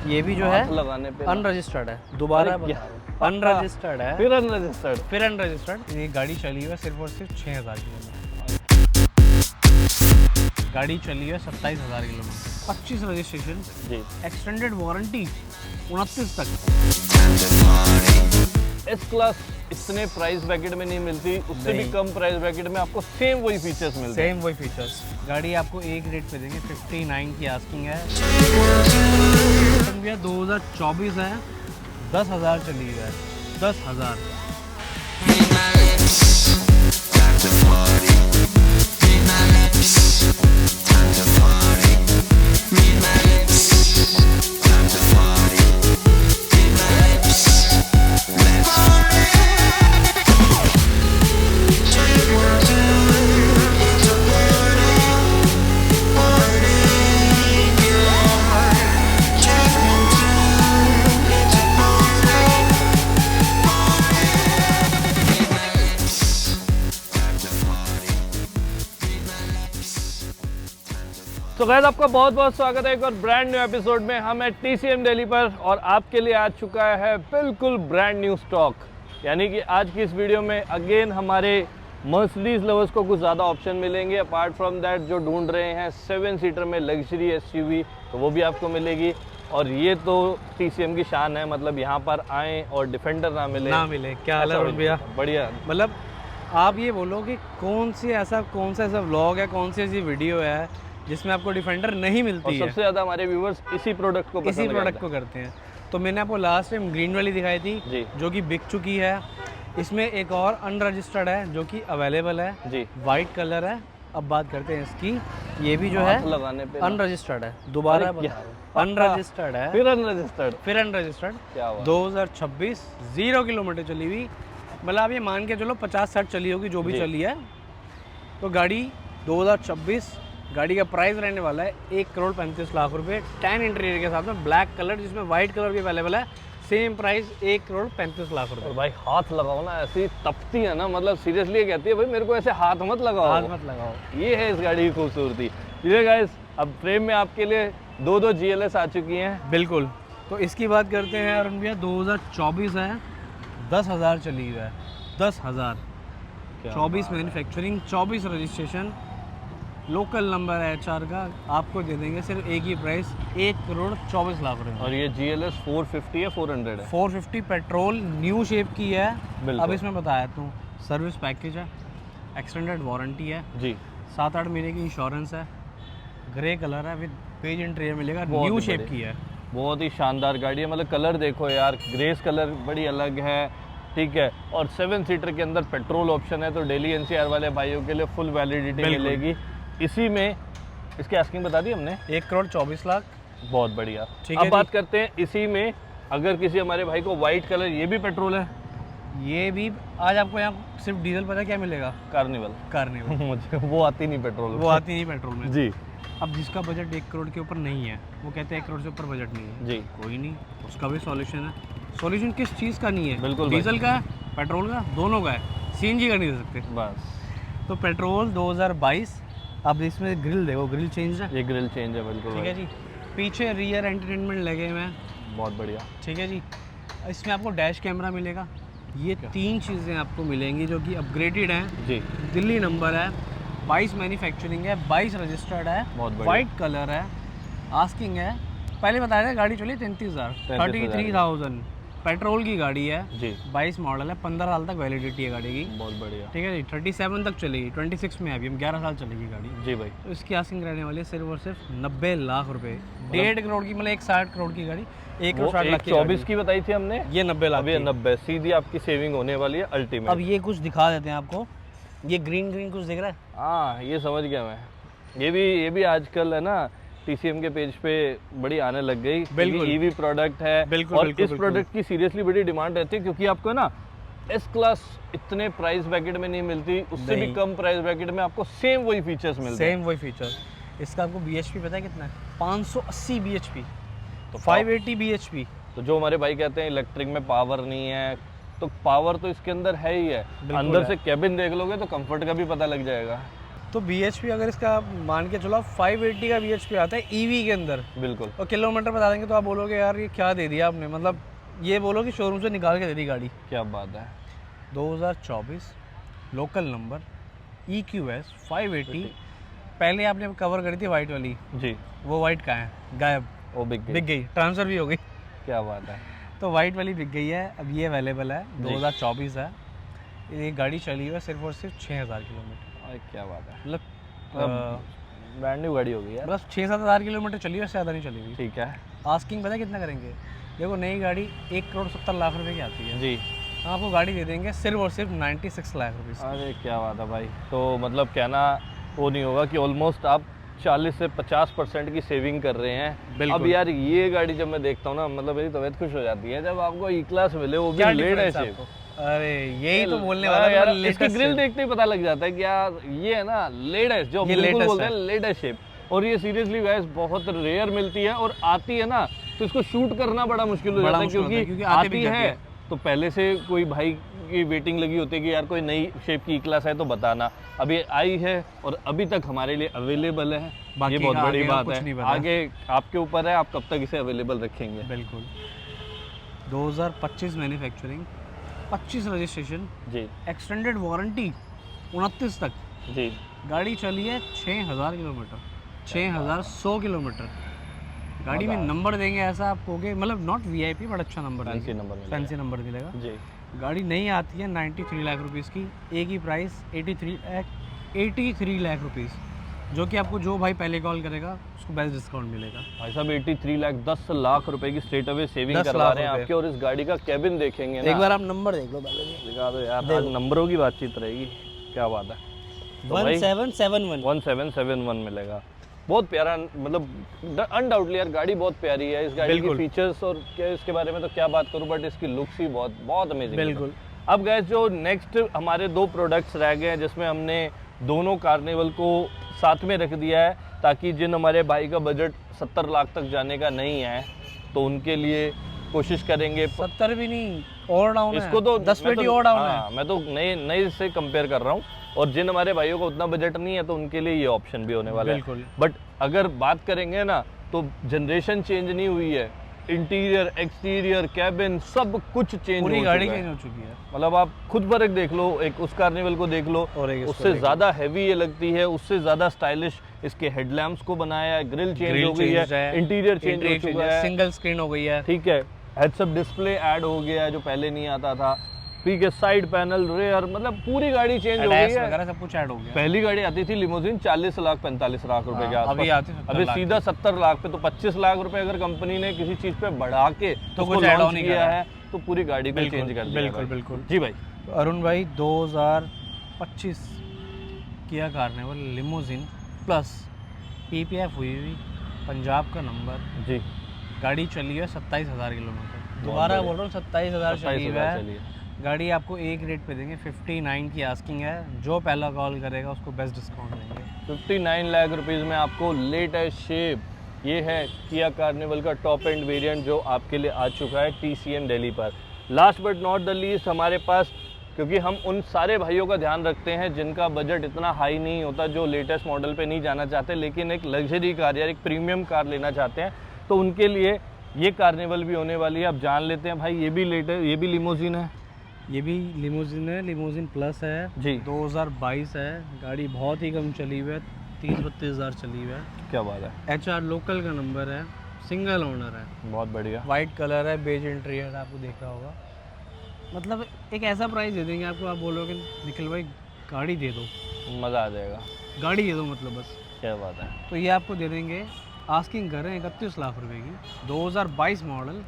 ये भी जो है लगाने पे अनरजिस्टर्ड है, दोबारा अनरजिस्टर्ड है, फिर अनरजिस्टर्ड। ये गाड़ी चली हुई है सिर्फ और सिर्फ 6000 किलोमीटर। गाड़ी चली है 27,000 किलोमीटर, 25 रजिस्ट्रेशन जी, एक्सटेंडेड वारंटी 29 तक। एस क्लास इतने प्राइस ब्रैकेट में नहीं मिलती, उससे भी कम प्राइस ब्रैकेट में आपको सेम वही फीचर्स मिलते हैं। सेम वही फीचर्स। गाड़ी आपको एक रेट पे देंगे, 59 की आस्किंग है। भैया 2024 है, 10,000 चली है, 10,000। तो गाइस आपका बहुत बहुत स्वागत है एक और ब्रांड न्यू एपिसोड में। हम है TCM दिल्ली पर और आपके लिए आ चुका है बिल्कुल ब्रांड न्यू स्टॉक। यानी कि आज की इस वीडियो में अगेन हमारे मर्सिडीज लवर्स को कुछ ज़्यादा ऑप्शन मिलेंगे। अपार्ट फ्रॉम दैट जो ढूंढ रहे हैं 7 सीटर में लग्जरी SUV, तो वो भी आपको मिलेगी। और ये तो TCM की शान है, मतलब यहाँ पर आएँ और डिफेंडर ना मिले। क्या हाल है भैया? बढ़िया। मतलब आप ये बोलो कि कौन सा ऐसा व्लॉग है, कौन सी ऐसी वीडियो है जिसमें आपको डिफेंडर नहीं मिलती है। सबसे ज़्यादा हमारे व्यूवर्स इसी प्रोडक्ट को करते हैं। तो मैंने आपको लास्ट टाइम ग्रीन वाली दिखाई थी जी, जो कि बिक चुकी है। इसमें एक और अनरजिस्टर्ड है जो कि अवेलेबल है जी, वाइट कलर है। अब बात करते हैं इसकी। ये भी जो है लगाने पे अनरजिस्टर्ड है, दोबारा अनरजिस्टर्ड है, फिर अनरजिस्टर्ड। क्या हुआ? 2026 0 किलोमीटर चली हुई। मतलब आप ये मान के चलो 50-60 चली होगी, जो भी चली है। तो गाड़ी 2026, गाड़ी का प्राइस रहने वाला है 1,35,00,000 रुपये, 10 इंटीरियर के साथ में, ब्लैक कलर जिसमें वाइट कलर भी अवेलेबल है। सेम प्राइस 1,35,00,000 रुपये। भाई हाथ लगाओ ना, ऐसी तपती है ना, मतलब सीरियसली कहती है भाई मेरे को ऐसे हाथ मत लगाओ। ये है इस गाड़ी की खूबसूरती। ये गाइस अब फ्रेम में आपके लिए दो GLS आ चुकी हैं। बिल्कुल। तो इसकी बात करते हैं अरुण भैया। 2024 है, 10,000 चली हुई है, 10,000। 24 मैन्युफैक्चरिंग, 24 रजिस्ट्रेशन, लोकल नंबर है HR का। आपको दे देंगे सिर्फ एक ही प्राइस, 1,24,00,000 रुपये। और ये GLS 450 है, 400 है? 450 पेट्रोल, न्यू शेप की है। अब इसमें बताया तू, सर्विस पैकेज है, एक्सटेंडेड वारंटी है जी, 7-8 महीने की इंश्योरेंस है, ग्रे कलर है विद पेज इंटीरियर मिलेगा, न्यू शेप की है। बहुत ही शानदार गाड़ी है। मतलब कलर देखो यार, ग्रेस कलर बड़ी अलग है, ठीक है। और 7 सीटर के अंदर पेट्रोल ऑप्शन है, तो डेली NCR वाले भाइयों के लिए फुल वैलिडिटी मिलेगी। इसी में इसकी आस्किंग बता दी हमने, 1,24,00,000। बहुत बढ़िया। अब बात करते हैं इसी में, अगर किसी हमारे भाई को वाइट कलर, ये भी पेट्रोल है, ये भी। आज आपको यहाँ सिर्फ डीजल पता क्या मिलेगा? कार्निवल। मुझे वो आती नहीं पेट्रोल में जी। अब जिसका बजट 1 करोड़ के ऊपर नहीं है, वो कहते हैं 1 करोड़ से ऊपर बजट नहीं है जी, कोई नहीं, उसका भी सॉल्यूशन है। सॉल्यूशन किस चीज़ का नहीं है? बिल्कुल, डीजल का है, पेट्रोल का, दोनों का है। CNG का नहीं दे सकते बस। तो पेट्रोल 2022। अब इसमें ग्रिल देखो, ग्रिल चेंज है, ये ग्रिल चेंज है बिल्कुल, ठीक है जी। पीछे रियर एंटरटेनमेंट लगे हुए हैं, बहुत बढ़िया, ठीक है जी। इसमें आपको डैश कैमरा मिलेगा। ये 3 चीज़ें आपको मिलेंगी जो कि अपग्रेडेड हैं जी। दिल्ली नंबर है, 22 मैन्युफैक्चरिंग है, 22 रजिस्टर्ड है, वाइट कलर है, आस्किंग है। पहले बताया था गाड़ी चली 33,000, 33,000 पेट्रोल की गाड़ी है जी, 22 मॉडल है, 15 साल तक वैलिडिटी है गाड़ी की, बहुत बढ़िया, ठीक है जी। 37 तक चलेगी, 26 में अभी हम 11 साल चलेगी गाड़ी जी भाई। तो इसकी आस्किंग रहने वाली है सिर्फ और सिर्फ 90 लाख रुपए, 1.5 करोड़ की, मतलब 160 करोड़ की गाड़ी, 1,60,00,000 की। 24 की बताई थी हमने, ये 90 लाख, ये 90 सीधी आपकी सेविंग होने वाली है अल्टीमेट। अब ये कुछ दिखा देते हैं आपको, ये ग्रीन कुछ दिख रहा है? हाँ, ये समझ गया मैं। ये भी आजकल है ना TCM के पेज पे बड़ी आने लग गई। बिल्कुल, EV प्रोडक्ट है। और इस प्रोडक्ट की सीरियसली बड़ी डिमांड रहती है, क्योंकि आपको ना S क्लास इतने प्राइस ब्रैकेट में नहीं मिलती, उससे भी कम प्राइस ब्रैकेट में आपको सेम वही फीचर्स मिलते हैं। सेम वही फीचर। इसका आपको BHP पता है कितना है? 580 BHP, तो 580 BHP। तो जो हमारे भाई कहते हैं इलेक्ट्रिक में पावर नहीं है, तो पावर तो इसके अंदर है ही है। अंदर से कैबिन देख लोगे तो कंफर्ट का भी पता लग जाएगा। तो BHP अगर इसका मान के चलो 580 का BHP आता है EV के अंदर, बिल्कुल। और किलोमीटर बता देंगे तो आप बोलोगे यार ये क्या दे दिया आपने, मतलब ये बोलो कि शोरूम से निकाल के दे दी गाड़ी। क्या बात है। 2024 लोकल नंबर EQS 580। पहले आपने कवर करी थी वाइट वाली जी, वो वाइट कहाँ है, गायब, वो बिक गई, ट्रांसफ़र भी हो गई। क्या बात है। तो वाइट वाली बिक गई है, अब ये अवेलेबल है। 2024 है, ये गाड़ी चली हुई है सिर्फ और सिर्फ 6000 किलोमीटर। अरे क्या बात है, मतलब ब्रांड न्यू गाड़ी होगी यार। बस 6-7 हज़ार किलोमीटर चली हुई है, ज़्यादा नहीं चली हुई। ठीक है। आस्किंग पता है कितना करेंगे, देखो नई गाड़ी 1,70,00,000 रुपए की आती है जी, हम आपको गाड़ी दे देंगे सिर्फ और सिर्फ 96 लाख रुपीज़। अरे क्या बात है भाई। तो मतलब कहना वो नहीं होगा कि ऑलमोस्ट आप 40 से 50% की सेविंग कर रहे हैं। बिल्कुल। अब यार ये गाड़ी जब मैं देखता हूँ ना, मतलब मेरी तबीयत खुश हो जाती है जब आपको ई क्लास मिले, वो भी क्या लेड difference है है आपको? अरे यही तो बोलने वाला यार, था, इसकी latest ग्रिल shape। देखते ही पता लग जाता है कि यार ये है ना लेटेस्ट, जो ये बिल्कुल latest बोलते हैं है। Latest shape. और ये सीरियसली गाइस बहुत रेयर मिलती है, और आती है ना तो इसको शूट करना बड़ा मुश्किल हो जाता है, क्योंकि आती है तो पहले से कोई भाई की वेटिंग लगी होती है कि यार कोई नई शेप की क्लास है तो बताना। अभी आई है और अभी तक हमारे लिए अवेलेबल है, ये बहुत बड़ी बात है। आगे आपके ऊपर है, आप कब तक इसे अवेलेबल रखेंगे। बिल्कुल। 2025 मैन्युफैक्चरिंग, 25 रजिस्ट्रेशन जी, एक्सटेंडेड वारंटी 29 तक। जी, गाड़ी चली है 6000 किलोमीटर, 6100 किलोमीटर। गाड़ी में नंबर देंगे ऐसा आप कहोगे, मतलब नॉट VIP बट अच्छा नंबर, फैंसी नंबर मिलेगा। फैंसी नंबर मिलेगा जी। गाड़ी नहीं आती है 93 लाख रुपीज़ की, एक ही प्राइस 83 लाख रुपीज़, जो कि आपको जो भाई पहले कॉल करेगा उसको बेस्ट डिस्काउंट मिलेगा। भाई साहब 83 लाख, 10 लाख रुपए की स्ट्रेट अवे सेविंग 10 करवा लाख रहे हैं रुपए। आपके। और इस गाड़ी का कैबिन देखेंगे ना, एक बार आप नंबर देख लो पहले, दिखा दो यार, आज नंबरों की बातचीत रहेगी। क्या बात है। तो भाई 1771 1771 मिलेगा। बहुत प्यारा, मतलब अनडाउटली यार गाड़ी बहुत प्यारी है। इस गाड़ी के फीचर्स और क्या इसके बारे में तो क्या बात करूं, बट इसकी लुक्स ही बहुत बहुत अमेजिंग है। बिल्कुल। अब गैस जो नेक्स्ट हमारे 2 प्रोडक्ट्स रह गए हैं, जिसमें हमने दोनों कार्निवल को साथ में रख दिया है, ताकि जिन हमारे भाई का बजट 70 लाख तक जाने का नहीं है तो उनके लिए कोशिश करेंगे। 70 भी नहीं, और डाउन है इसको तो 10 पेटी और डाउन है। मैं तो नए से कंपेयर कर रहा हूँ, और जिन हमारे भाइयों को उतना बजट नहीं है तो उनके लिए ये ऑप्शन भी होने वाला है। बट अगर बात करेंगे ना तो जनरेशन चेंज नहीं हुई है, इंटीरियर, एक्सटीरियर, कैबिन सब कुछ चेंज हो चुका है। पूरी गाड़ी चेंज हो चुकी है। मतलब आप खुद फर्क देख लो, एक उस कार्निवल को देख लो, और उससे ज्यादा हैवी ये लगती है, उससे ज्यादा स्टाइलिश इसके हेडलैम्प्स को बनाया है, ग्रिल चेंज हो गई है, इंटीरियर चेंज हो चुका है, सिंगल स्क्रीन हो गई है। ठीक है, हेड्स अप डिस्प्ले ऐड हो गया है जो पहले नहीं आता था। ठीक है, साइड पैनल, रेयर, मतलब पूरी गाड़ी चेंज हो गई है, सब कुछ ऐड हो गया। पहली गाड़ी आती थी लिमोजिन 40 लाख 45 लाख रुपए के आसपास, अभी सीधा 70 लाख पे। तो 25 लाख रुपए अगर कंपनी ने किसी चीज पे बढ़ा के तो कुछ ऐड ऑन किया है तो पूरी गाड़ी को चेंज कर दिया। बिल्कुल बिल्कुल जी भाई। तो अरुण भाई 2025 Kia Carnival limousine plus PPF हुई हुई, पंजाब का नंबर जी, गाड़ी चली है 27,000 किलोमीटर। दोबारा बोल रहा हूँ 27,000 चली है गाड़ी। आपको एक रेट पे देंगे, 59 की आस्किंग है। जो पहला कॉल करेगा उसको बेस्ट डिस्काउंट देंगे। 59 लाख रुपीज़ में आपको लेटेस्ट शेप ये है किया कार्निवल का टॉप एंड वेरिएंट जो आपके लिए आ चुका है TCM दिल्ली पर। Last but not the least हमारे पास, क्योंकि हम उन सारे भाइयों का ध्यान रखते हैं जिनका बजट इतना हाई नहीं होता, जो लेटेस्ट मॉडल पे नहीं जाना चाहते लेकिन एक लग्जरी कार या एक प्रीमियम कार लेना चाहते हैं, तो उनके लिए ये कार्निवल भी होने वाली है। अब जान लेते हैं भाई, ये भी लेटेस्ट, ये भी लिमोजिन है, ये भी लिमोजिन है, लिमोजिन प्लस है जी, 2022 है। गाड़ी बहुत ही कम चली हुई है, 30-32 हज़ार चली हुई है। क्या बात है। HR लोकल का नंबर है, सिंगल ओनर है, बहुत बढ़िया, वाइट कलर है, बेज इंटीरियर आपको देख रहा होगा। मतलब एक ऐसा प्राइस दे देंगे आपको, आप बोलोगे निखिल भाई गाड़ी दे दो, मज़ा आ जाएगा, गाड़ी दे दो, मतलब बस। क्या बात है। तो ये आपको दे देंगे, आस्किंग कर रहे हैं 31 लाख रुपए की, 2022 मॉडल,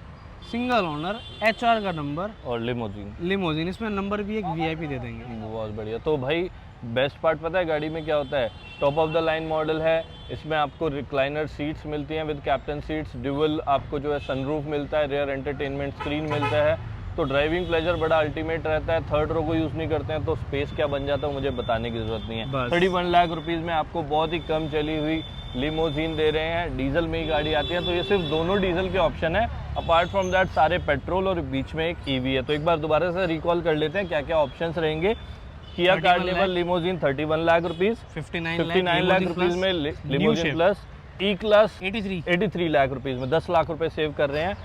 सिंगल ओनर, HR का नंबर और लिमोजिन, इसमें नंबर भी एक VIP दे देंगे। बहुत बढ़िया। तो भाई बेस्ट पार्ट पता है गाड़ी में क्या होता है, top of the line model है, इसमें आपको रिक्लाइनर सीट्स मिलती हैं विद कैप्टन सीट्स, ड्यूअल आपको जो है सनरूफ मिलता है, रेयर एंटरटेनमेंट स्क्रीन मिलता है, तो ड्राइविंग प्लेजर बड़ा अल्टीमेट रहता है। थर्ड रो को यूज़ नहीं करते हैं तो स्पेस क्या बन जाता है मुझे बताने की ज़रूरत नहीं है। 31 लाख रुपीज़ में आपको बहुत ही कम चली हुई लिमोजिन दे रहे हैं, डीजल में ही गाड़ी आती है, तो ये सिर्फ दोनों डीजल के ऑप्शन है, अपार्ट फ्रॉम दैट सारे पेट्रोल और बीच में एक EV है। तो एक बार दोबारा से रिकॉल कर लेते हैं क्या क्या ऑप्शंस रहेंगे Kia Carnival limousine 31 lakh rupees, 59 lakh rupees में लिमोजिन प्लस, ई क्लास 83 लाख रुपीस में 10 लाख रुपए सेव कर रहे हैं।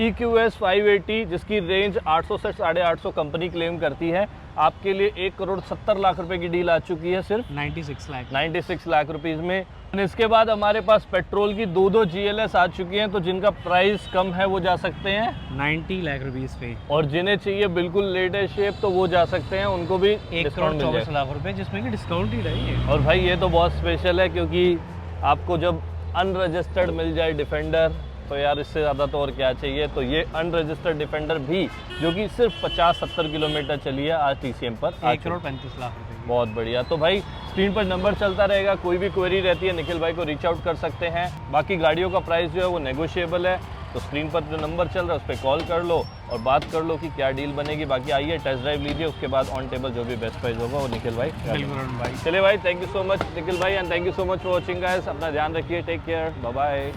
EQS 580 जिसकी रेंज 800 से 850 कंपनी क्लेम करती है, आपके लिए 1,70,00,000 की डील आ चुकी है सिर्फ 96 लाख रुपीस में। इसके बाद हमारे पास पेट्रोल की दो GLS आ चुकी हैं, तो जिनका प्राइस कम है वो जा सकते हैं 90 लाख रुपीस पे, और जिन्हें चाहिए बिल्कुल लेटेस्ट शेप तो वो जा सकते हैं, उनको भी 1,24,00,000 जिसमें कि डिस्काउंट ही रही है। और भाई ये तो बहुत स्पेशल है, क्योंकि आपको जब अनरजिस्टर्ड मिल जाए डिफेंडर तो यार इससे ज़्यादा तो और क्या चाहिए। तो ये अनरजिस्टर्ड डिफेंडर भी जो कि सिर्फ 50-70 किलोमीटर चली है आज TCM पर 1,35,00,000 रुपए। बहुत बढ़िया। तो भाई स्क्रीन पर नंबर चलता रहेगा, कोई भी क्वेरी रहती है निखिल भाई को रीच आउट कर सकते हैं। बाकी गाड़ियों का प्राइस जो है वो नेगोशिएबल है, तो स्क्रीन पर जो नंबर चल रहा है उस पर कॉल कर लो और बात कर लो कि क्या डील बनेगी। बाकी आइए टेस्ट ड्राइव लीजिए, उसके बाद ऑन टेबल जो भी बेस्ट प्राइस होगा वो निखिल भाई। बिल्कुल भाई। चलिए भाई, thank you so much Nikhil भाई and thank you so much for watching guys. अपना ध्यान रखिए, टेक केयर, बाय बाय।